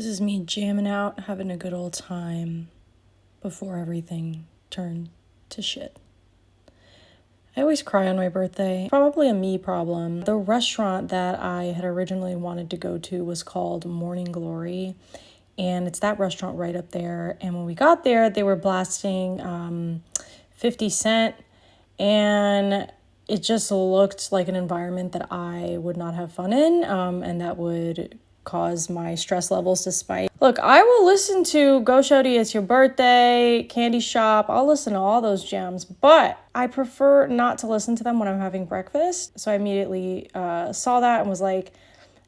This is me jamming out, having a good old time before everything turned to shit. I always cry on my birthday. Probably a me problem. The restaurant that I had originally wanted to go to was called Morning Glory, and it's that restaurant right up there. And when we got there, they were blasting 50 Cent, and it just looked like an environment that I would not have fun in, and that would cause my stress levels to spike. Look, I will listen to Go Shorty, It's Your Birthday, Candy Shop. I'll listen to all those jams, but I prefer not to listen to them when I'm having breakfast. So I immediately saw that and was like,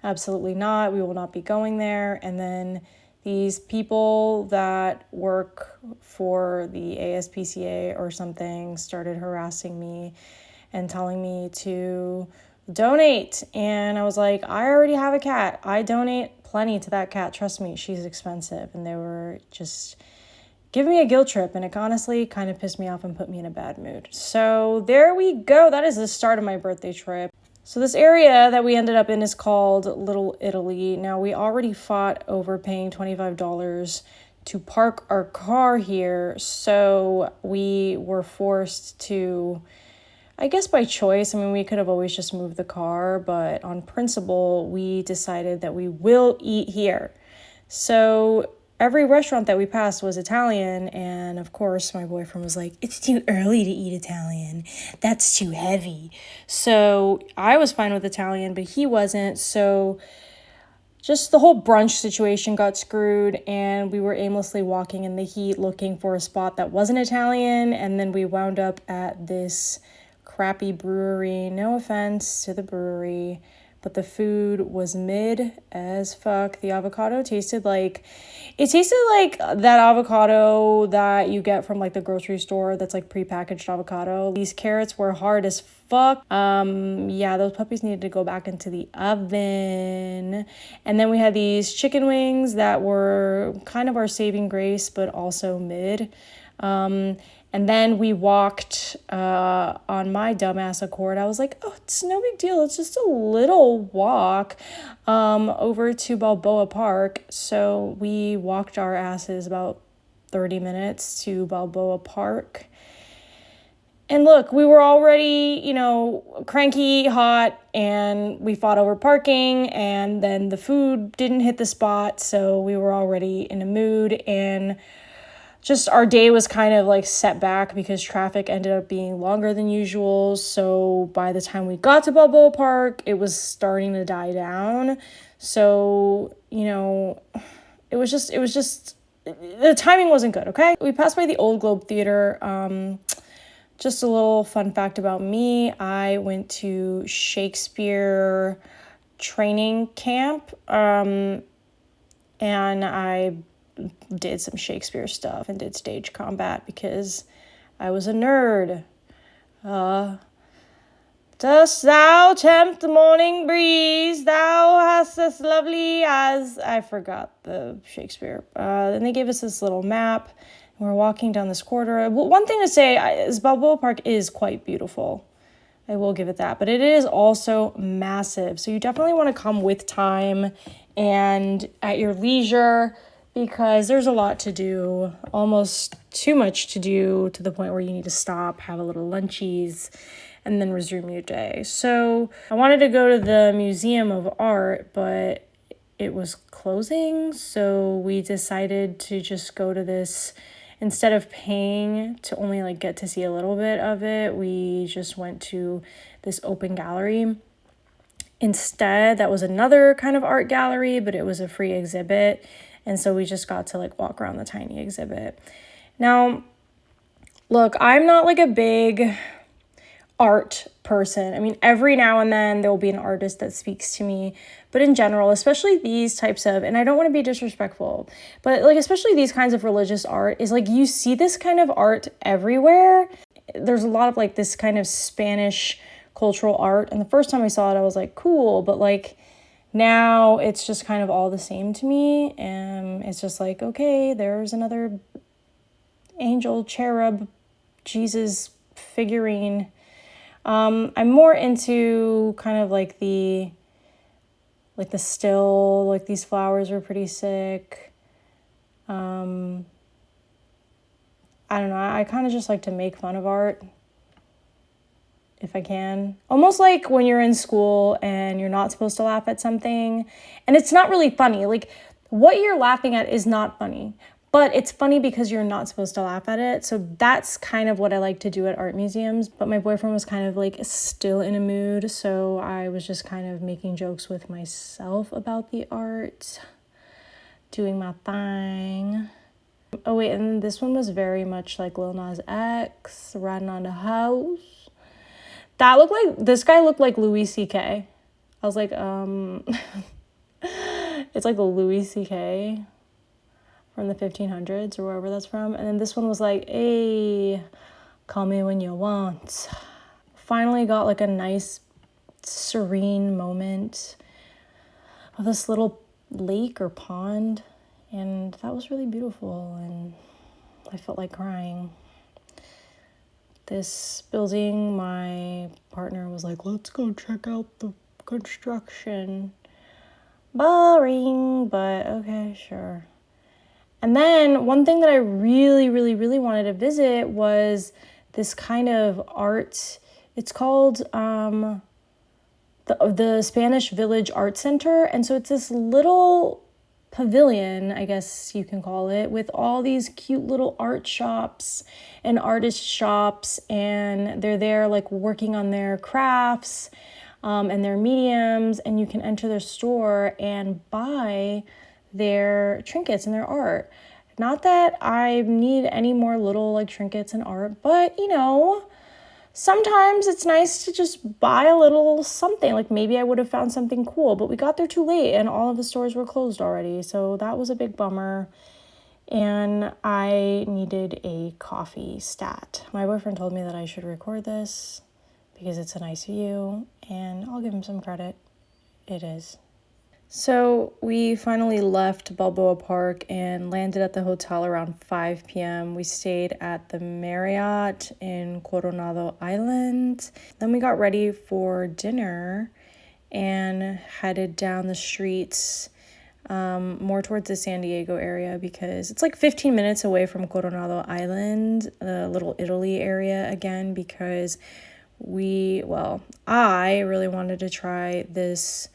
absolutely not. We will not be going there. And then these people that work for the ASPCA or something started harassing me and telling me to donate. And I was like, I already have a cat. I donate plenty to that cat. Trust me, she's expensive. And they were just giving me a guilt trip. And it honestly kind of pissed me off and put me in a bad mood. So there we go. That is the start of my birthday trip. So this area that we ended up in is called Little Italy. Now, we already fought over paying $25 to park our car here. So we were forced to, I guess by choice, I mean, we could have always just moved the car, but on principle, we decided that we will eat here. So every restaurant that we passed was Italian, and of course, my boyfriend was like, it's too early to eat Italian. That's too heavy. So I was fine with Italian, but he wasn't, so just the whole brunch situation got screwed, and we were aimlessly walking in the heat looking for a spot that wasn't Italian, and then we wound up at this crappy brewery. No offense to the brewery, but the food was mid as fuck. The avocado tasted like that avocado that you get from like the grocery store that's like prepackaged avocado. These carrots were hard as fuck. Yeah, those puppies needed to go back into the oven. And then we had these chicken wings that were kind of our saving grace, but also mid. And then we walked on my dumbass accord. I was like, oh, it's no big deal. It's just a little walk over to Balboa Park. So we walked our asses about 30 minutes to Balboa Park. And look, we were already, cranky, hot, and we fought over parking, and then the food didn't hit the spot. So we were already in a mood, and just our day was kind of like set back because traffic ended up being longer than usual. So by the time we got to Balboa Park, it was starting to die down. So, it was just, the timing wasn't good, okay? We passed by the Old Globe Theater. Just a little fun fact about me. I went to Shakespeare training camp, and I did some Shakespeare stuff and did stage combat because I was a nerd. Dost thou tempt the morning breeze? Thou hast as lovely as... I forgot the Shakespeare. Then they gave us this little map. And we're walking down this corridor. Well, one thing to say is Balboa Park is quite beautiful. I will give it that. But it is also massive. So you definitely want to come with time and at your leisure, because there's a lot to do, almost too much to do, to the point where you need to stop, have a little lunchies, and then resume your day. So I wanted to go to the Museum of Art, but it was closing, so we decided to just go to this. Instead of paying to only get to see a little bit of it, we just went to this open gallery. Instead, that was another kind of art gallery, but it was a free exhibit. And so we just got to walk around the tiny exhibit. Now, look, I'm not a big art person. I mean, every now and then there will be an artist that speaks to me. But in general, especially these types of, and I don't want to be disrespectful, but especially these kinds of religious art is you see this kind of art everywhere. There's a lot of this kind of Spanish cultural art. And the first time I saw it, I was cool. But now it's just kind of all the same to me, and it's just okay, there's another angel, cherub, Jesus figurine. I'm more into kind of the Like the still, like these flowers were pretty sick. I don't know. I kind of just like to make fun of art if I can. Almost like when you're in school and you're not supposed to laugh at something and it's not really funny. Like what you're laughing at is not funny, but it's funny because you're not supposed to laugh at it. So that's kind of what I like to do at art museums. But my boyfriend was kind of like still in a mood. So I was just kind of making jokes with myself about the art, doing my thing. Oh wait, and this one was very much like Lil Nas X, riding on the house. This guy looked like Louis C.K. I was like, it's like a Louis C.K. from the 1500s or wherever that's from. And then this one was like, hey, call me when you want. Finally got like a nice serene moment of this little lake or pond. And that was really beautiful. And I felt like crying. This building, my partner was like, let's go check out the construction. Boring, but okay, sure. And then one thing that I really, really, really wanted to visit was this kind of art. It's called the Spanish Village Art Center. And so it's this little pavilion, I guess you can call it, with all these cute little art shops and artist shops, and they're there like working on their crafts and their mediums, and you can enter their store and buy their trinkets and their art. Not that I need any more little like trinkets and art, but you know, sometimes it's nice to just buy a little something. Like maybe I would have found something cool, but we got there too late and all of the stores were closed already. So that was a big bummer. And I needed a coffee stat. My boyfriend told me that I should record this because it's a nice view, and I'll give him some credit. It is. So we finally left Balboa Park and landed at the hotel around 5 p.m. We stayed at the Marriott in Coronado Island. Then we got ready for dinner and headed down the streets more towards the San Diego area because it's like 15 minutes away from Coronado Island, the Little Italy area again, because I really wanted to try this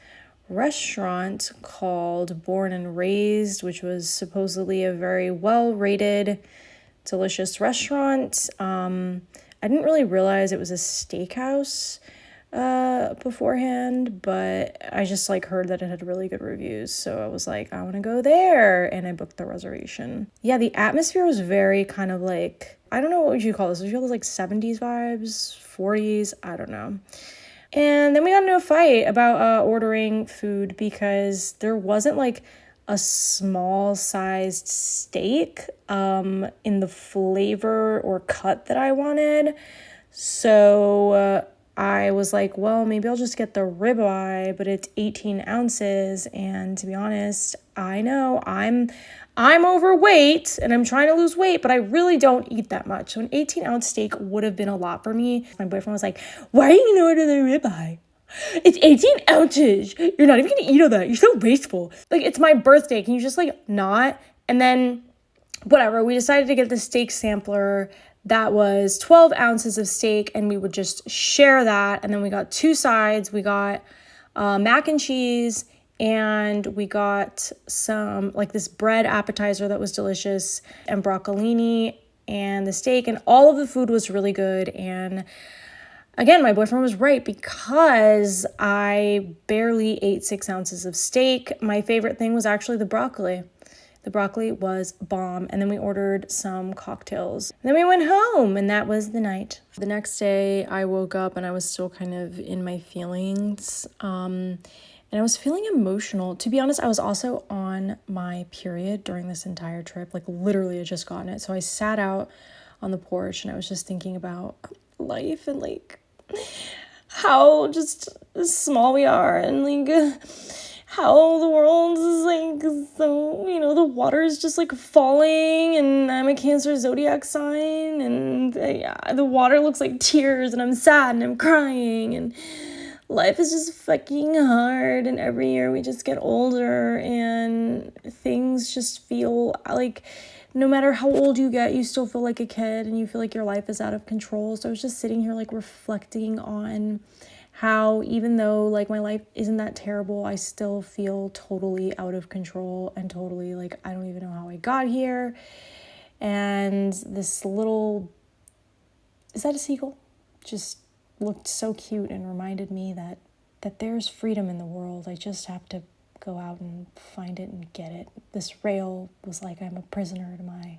restaurant called Born and Raised, which was supposedly a very well-rated, delicious restaurant. I didn't really realize it was a steakhouse beforehand, but I just like heard that it had really good reviews, so I was like, I want to go there, and I booked the reservation. Yeah, the atmosphere was very kind of like, I don't know, what would you call this? Would you call this like 70s vibes, 40s? I don't know. And then we got into a fight about ordering food because there wasn't like a small sized steak in the flavor or cut that I wanted. So I was like, well, maybe I'll just get the ribeye, but it's 18 ounces. And to be honest, I know I'm overweight and I'm trying to lose weight, but I really don't eat that much. So an 18-ounce steak would have been a lot for me. My boyfriend was like, why are you going to order the ribeye? It's 18 ounces. You're not even going to eat all that. You're so wasteful. Like, it's my birthday. Can you just, like, not? And then, whatever, we decided to get the steak sampler that was 12 ounces of steak, and we would just share that. And then we got two sides. We got mac and cheese, and we got some, like, this bread appetizer that was delicious, and broccolini, and the steak, and all of the food was really good. And again, my boyfriend was right because I barely ate 6 ounces of steak. My favorite thing was actually the broccoli. The broccoli was bomb. And then we ordered some cocktails. And then we went home, and that was the night. The next day, I woke up and I was still kind of in my feelings. And I was feeling emotional. To be honest, I was also on my period during this entire trip. Like, literally, I just gotten it. So I sat out on the porch and I was just thinking about life and, like, how just small we are, and like how the world is like, so, you know, the water is just like falling, and I'm a Cancer zodiac sign, and the water looks like tears, and I'm sad and I'm crying, and life is just fucking hard, and every year we just get older, and things just feel like no matter how old you get, you still feel like a kid, and you feel like your life is out of control. So I was just sitting here like reflecting on how even though like my life isn't that terrible, I still feel totally out of control and totally like I don't even know how I got here. And this little, is that a seagull? Just looked so cute and reminded me that there's freedom in the world. I just have to go out and find it and get it. This rail was like I'm a prisoner to my...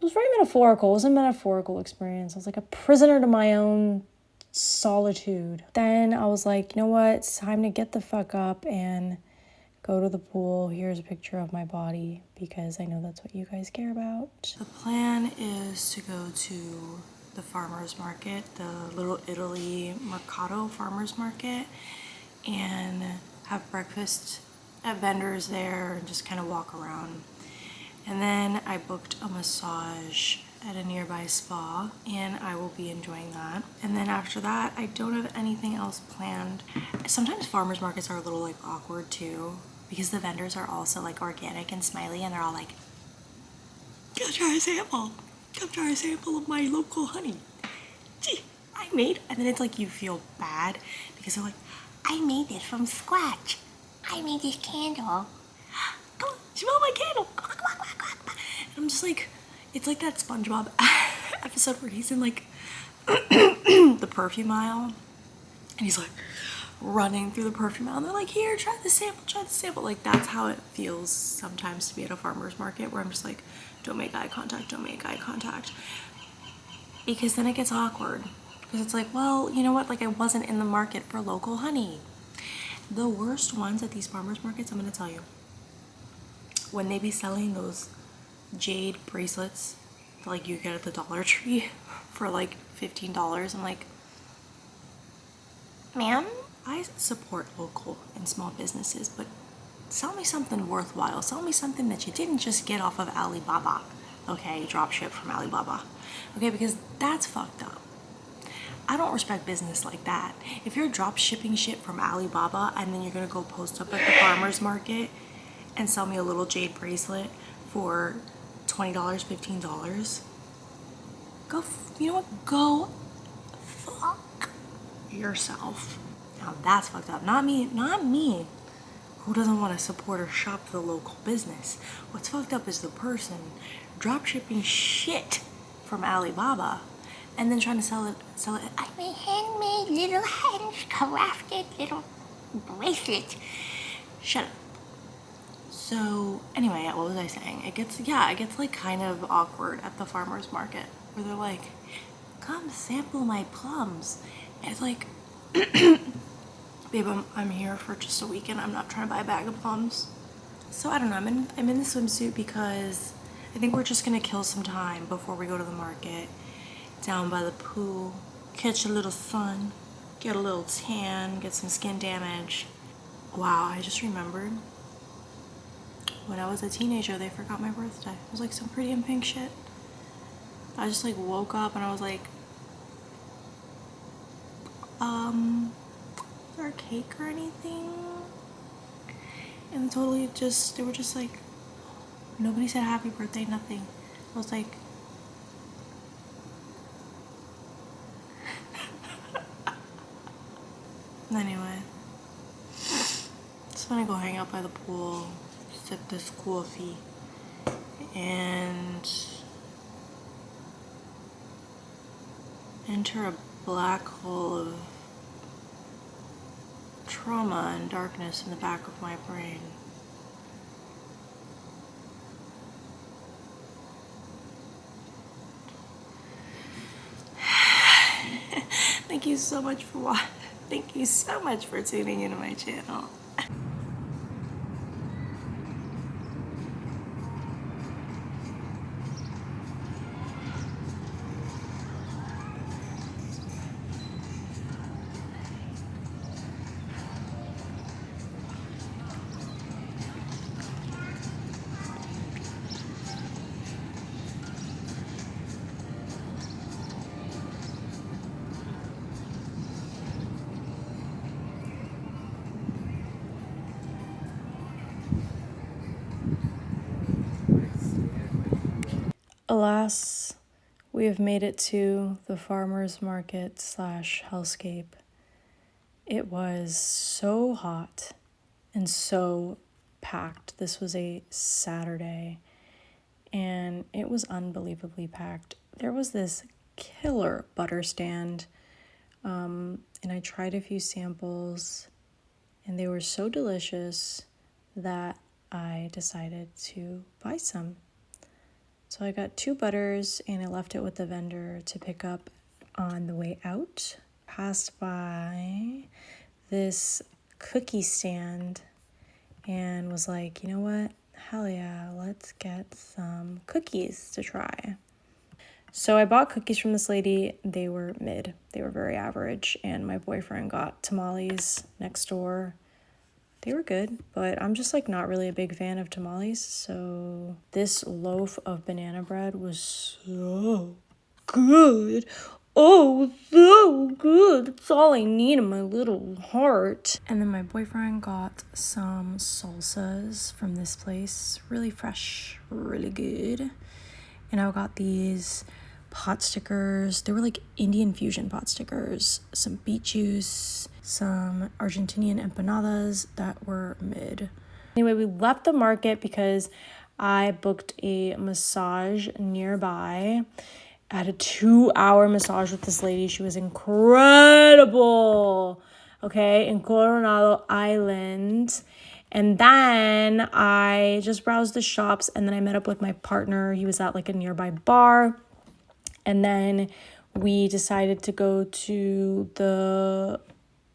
It was very metaphorical. It was a metaphorical experience. I was like a prisoner to my own solitude. Then I was like, you know what? It's time to get the fuck up and go to the pool. Here's a picture of my body because I know that's what you guys care about. The plan is to go to the farmer's market, the Little Italy Mercato farmer's market, and have breakfast at vendors there and just kind of walk around. And then I booked a massage at a nearby spa, and I will be enjoying that. And then after that, I don't have anything else planned. Sometimes farmers markets are a little like awkward too, because the vendors are also like organic and smiley, and they're all like, "Come try a sample. Come try a sample of my local honey. Gee, I made," and then it's like you feel bad because they're like, "I made this from scratch. I made this candle. Come on, smell my candle." And I'm just like, it's like that SpongeBob episode where he's in like the perfume aisle, and he's like running through the perfume aisle, and they're like, "Here, try the sample, try the sample." Like that's how it feels sometimes to be at a farmer's market, where I'm just like, don't make eye contact, don't make eye contact. Because then it gets awkward. Because it's like, well, you know what? Like I wasn't in the market for local honey. The worst ones at these farmers markets, I'm gonna tell you, when they be selling those jade bracelets that like you get at the Dollar Tree for like $15, I'm like, ma'am, I support local and small businesses, but sell me something worthwhile. Sell me something that you didn't just get off of Alibaba. Okay, drop ship from Alibaba. Okay, because that's fucked up. I don't respect business like that. If you're drop shipping shit from Alibaba and then you're gonna go post up at the farmer's market and sell me a little jade bracelet for $20, $15, you know what? Go fuck yourself. Now that's fucked up. Not me, who doesn't want to support or shop the local business. What's fucked up is the person drop shipping shit from Alibaba and then trying to sell it. I made handmade little handcrafted little bracelet. Shut up. So anyway, what was I saying? It gets like kind of awkward at the farmer's market where they're like, "Come sample my plums." And it's like, babe, I'm here for just a weekend. I'm not trying to buy a bag of plums. So I don't know. I'm in the swimsuit because I think we're just gonna kill some time before we go to the market, down by the pool, catch a little sun, get a little tan, get some skin damage. Wow, I just remembered when I was a teenager, they forgot my birthday. It was like some Pretty in Pink shit. I just like woke up and I was like, is there a cake or anything? And totally they were just like, nobody said happy birthday, nothing. I was like, anyway, just wanna go hang out by the pool, sip this coffee, and enter a black hole of trauma and darkness in the back of my brain. Thank you so much for watching. Thank you so much for tuning into my channel. Alas, we have made it to the farmer's market / hellscape. It was so hot and so packed. This was a Saturday, and it was unbelievably packed. There was this killer butter stand, and I tried a few samples, and they were so delicious that I decided to buy some. So I got 2 butters, and I left it with the vendor to pick up on the way out. Passed by this cookie stand and was like, you know what? Hell yeah, let's get some cookies to try. So I bought cookies from this lady. They were mid. They were very average. And my boyfriend got tamales next door. They were good, but I'm just like not really a big fan of tamales. So this loaf of banana bread was so good. Oh, so good. It's all I need in my little heart. And then my boyfriend got some salsas from this place. Really fresh, really good. And I got these pot stickers. They were like Indian fusion pot stickers. Some beet juice, some Argentinian empanadas that were mid. Anyway, we left the market because I booked a massage nearby. I had a 2-hour massage with this lady. She was incredible. Okay, in Coronado Island. And then I just browsed the shops, and then I met up with my partner. He was at like a nearby bar. And then we decided to go to the,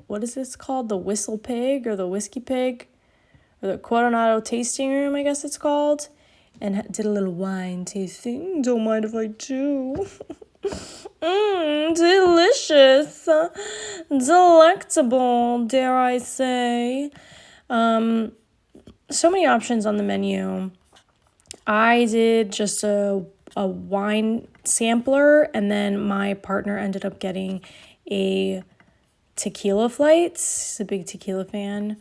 what is this called? The Whistle Pig or the Whiskey Pig? Or the Coronado Tasting Room, I guess it's called. And did a little wine tasting. Don't mind if I do. Delicious. Delectable, dare I say. So many options on the menu. I did just a wine sampler, and then my partner ended up getting a tequila flight. He's a big tequila fan.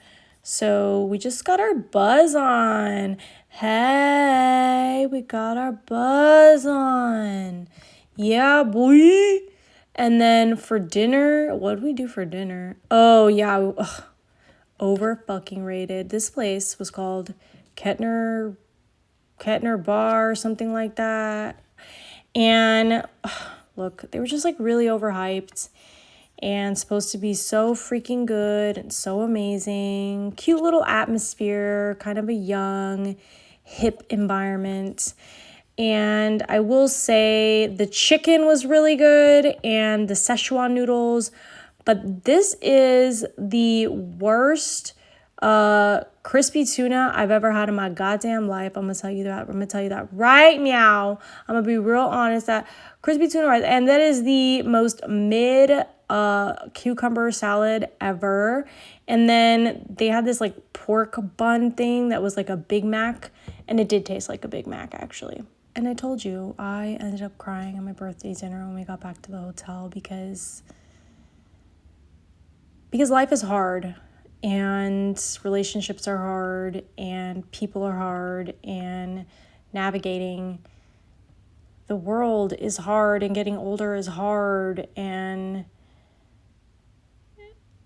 So we just got our buzz on. Hey, we got our buzz on. Yeah, boy. And then for dinner, what did we do for dinner? Oh, yeah. Over fucking rated. This place was called Kettner Bar or something like that. And look, they were just like really overhyped and supposed to be so freaking good and so amazing. Cute little atmosphere, kind of a young, hip environment. And I will say the chicken was really good and the Szechuan noodles, but this is the worst crispy tuna I've ever had in my goddamn life. I'm gonna tell you that right now. I'm gonna be real honest, that crispy tuna rice, and that is the most mid cucumber salad ever. And then they had this like pork bun thing that was like a Big Mac, and it did taste like a Big Mac actually. And I told you, I ended up crying on my birthday dinner when we got back to the hotel because life is hard. And relationships are hard, and people are hard, and navigating the world is hard, and getting older is hard. And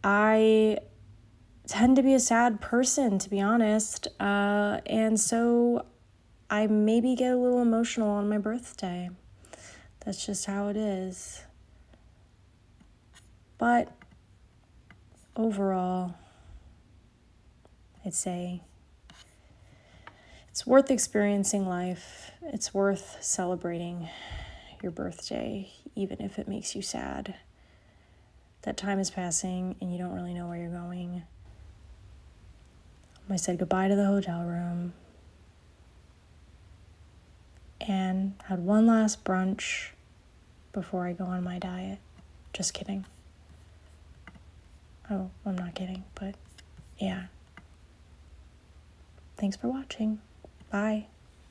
I tend to be a sad person, to be honest. And so I maybe get a little emotional on my birthday. That's just how it is. But overall, I'd say it's worth experiencing life. It's worth celebrating your birthday, even if it makes you sad. That time is passing and you don't really know where you're going. I said goodbye to the hotel room and had one last brunch before I go on my diet. Just kidding. Oh, I'm not kidding, but yeah. Thanks for watching. Bye.